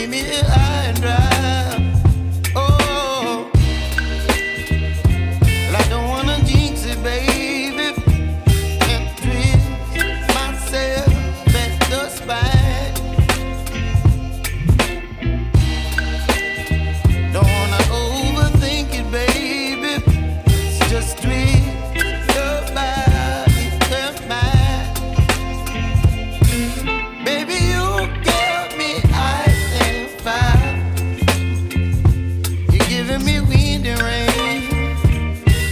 leave me high and dry. Oh, well, I don't wanna jinx it, baby, and twist myself at the spine. Don't wanna overthink it, baby. It's just twist your body and mine. Baby, you give me ice and fire. You're giving me wind and rain.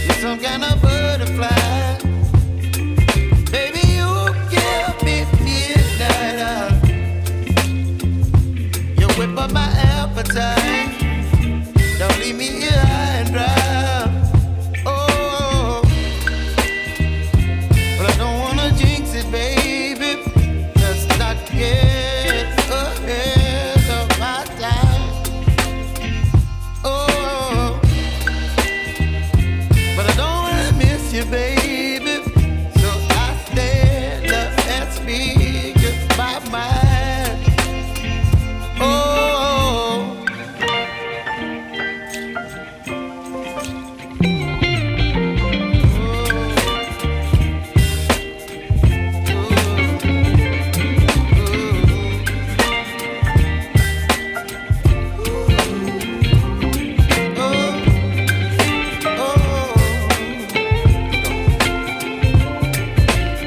You're some kind of butterfly. Baby, you give me midnight oil. You whip up my appetite. Don't leave me here high and dry. Oh, but I don't wanna jinx it, baby. Let's not get ahead of my time. Oh, but I don't wanna miss you, baby. So I stand up and speak my mind. Oh.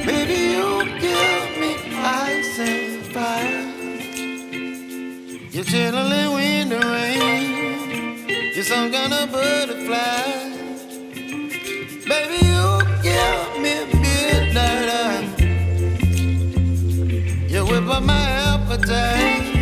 Baby, you give me ice and fire. You're chilling wind and rain. You're some kind of butterfly. Baby, you give me midnight oil. You whip up my appetite.